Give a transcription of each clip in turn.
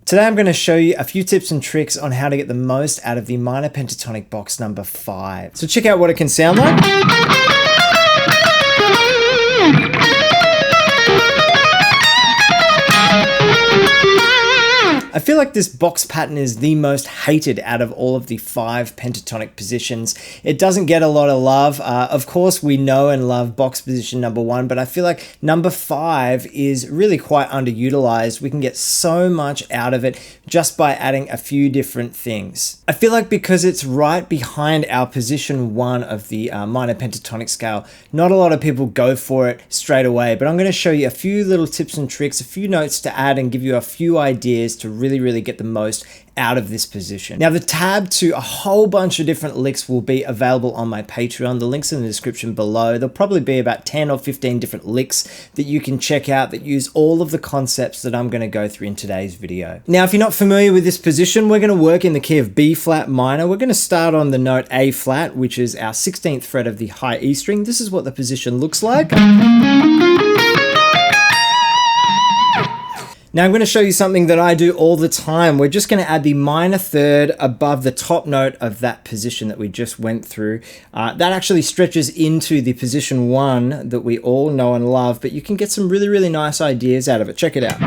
Today I'm going to show you a few tips and tricks on how to get the most out of the minor pentatonic box number 5. So check out what it can sound like. I feel like this box pattern is the most hated out of all of the 5 pentatonic positions. It doesn't get a lot of love. Of course, we know and love box position number 1, but I feel like number 5 is really quite underutilized. We can get so much out of it just by adding a few different things. I feel like because it's right behind our position 1 of the minor pentatonic scale, not a lot of people go for it straight away, but I'm going to show you a few little tips and tricks, a few notes to add, and give you a few ideas to really get the most out of this position. Now, the tab to a whole bunch of different licks will be available on my Patreon. The link's in the description below. There'll probably be about 10 or 15 different licks that you can check out that use all of the concepts that I'm going to go through in today's video. Now, if you're not familiar with this position, we're going to work in the key of B flat minor. We're going to start on the note A flat, which is our 16th fret of the high E string. This is what the position looks like. Now I'm going to show you something that I do all the time. We're just going to add the minor third above the top note of that position that we just went through. That actually stretches into the position 1 that we all know and love, but you can get some really nice ideas out of it. Check it out.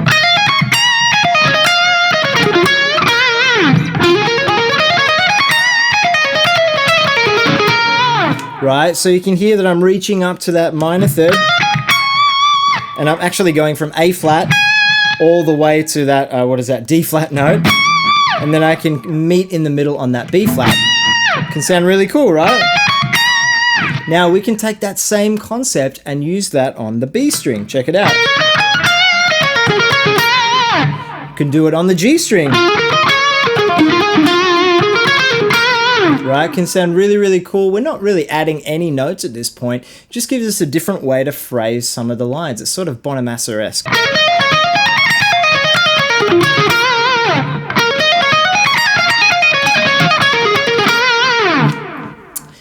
Right, so you can hear that I'm reaching up to that minor third, and I'm actually going from A flat all the way to that, D flat note, and then I can meet in the middle on that B flat. Can sound really cool, right? Now we can take that same concept and use that on the B string. Check it out. Can do it on the G string. Right, can sound really cool. We're not really adding any notes at this point. Just gives us a different way to phrase some of the lines. It's sort of Bonamassa-esque.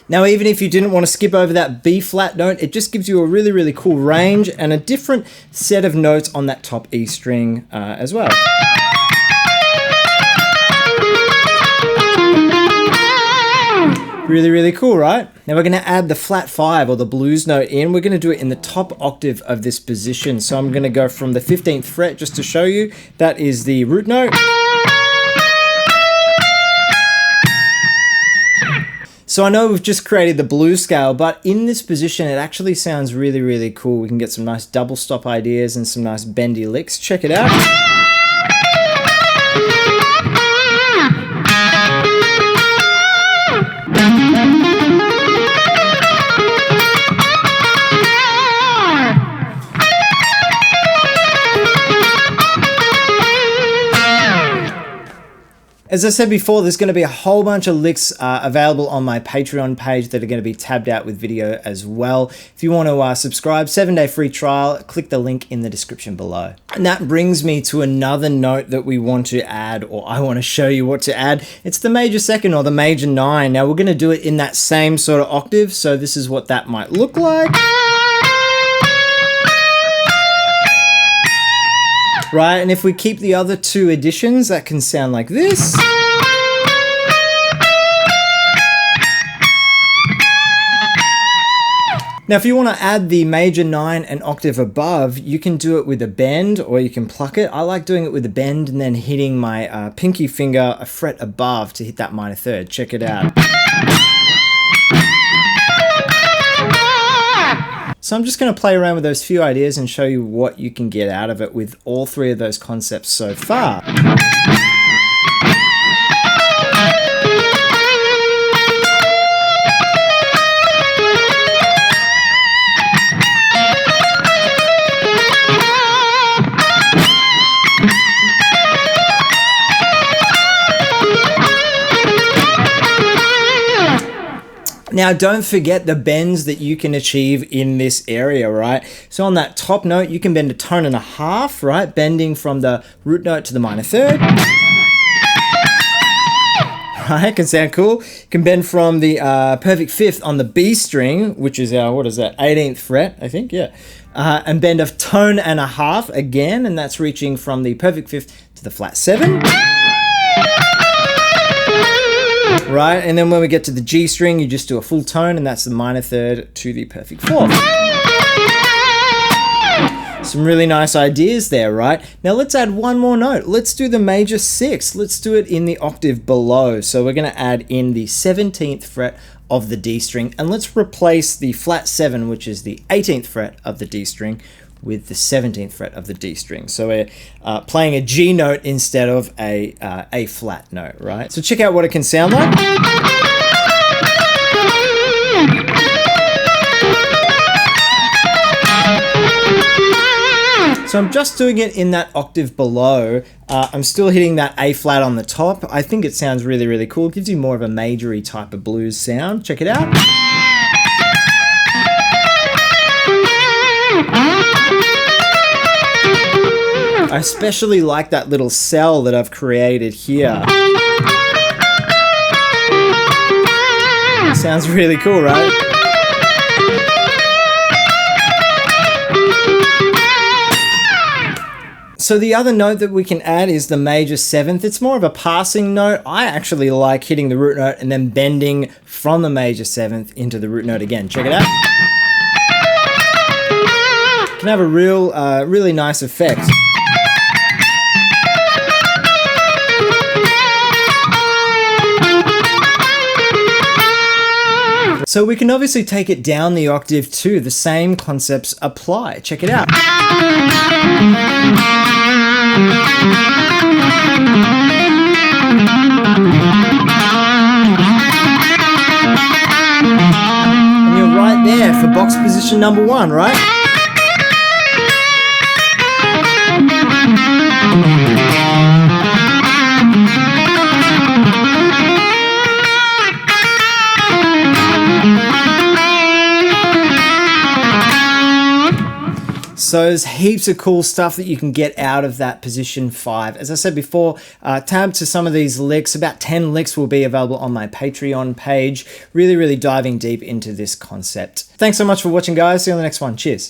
Now, even if you didn't want to skip over that B flat note, it just gives you a really cool range and a different set of notes on that top E string as well. Really cool, right? Now we're going to add the flat 5 or the blues note in. We're going to do it in the top octave of this position. So I'm going to go from the 15th fret just to show you. That is the root note. So I know we've just created the blues scale, but in this position, it actually sounds really cool. We can get some nice double stop ideas and some nice bendy licks. Check it out. As I said before, there's going to be a whole bunch of licks available on my Patreon page that are going to be tabbed out with video as well. If you want to subscribe, 7-day free trial, click the link in the description below. And that brings me to another note that we want to add, or I want to show you what to add. It's the major 2nd or the major 9. Now we're going to do it in that same sort of octave, so this is what that might look like. Right, and if we keep the other 2 additions, that can sound like this. Now, if you want to add the major 9 an octave above, you can do it with a bend or you can pluck it. I like doing it with a bend and then hitting my pinky finger a fret above to hit that minor third. Check it out. So I'm just going to play around with those few ideas and show you what you can get out of it with all 3 of those concepts so far. Now, don't forget the bends that you can achieve in this area, right? So on that top note, you can bend a tone and a half, right? Bending from the root note to the minor third. Right, can sound cool. You can bend from the perfect 5th on the B string, which is our, what is that, 18th fret, I think, yeah. and bend a tone and a half again, and that's reaching from the perfect fifth to the flat 7. Right, and then when we get to the G string, you just do a full tone, and that's the minor third to the perfect fourth. Some really nice ideas there, right? Now let's add one more note. Let's do the major 6. Let's do it in the octave below. So we're going to add in the 17th fret of the D string, and let's replace the flat 7, which is the 18th fret of the D string, with the 17th fret of the D string. So we're playing a G note instead of a flat note, right? So check out what it can sound like. So I'm just doing it in that octave below. I'm still hitting that A flat on the top. I think it sounds really, really cool. It gives you more of a majory type of blues sound. Check it out. I especially like that little cell that I've created here. It sounds really cool, right? So the other note that we can add is the major 7th. It's more of a passing note. I actually like hitting the root note and then bending from the major 7th into the root note again. Check it out. It can have a really nice effect. So we can obviously take it down the octave too. The same concepts apply. Check it out. And you're right there for box position number 1, right? So there's heaps of cool stuff that you can get out of that position 5. As I said before, tab to some of these licks. About 10 licks will be available on my Patreon page. Really diving deep into this concept. Thanks so much for watching, guys. See you on the next one. Cheers.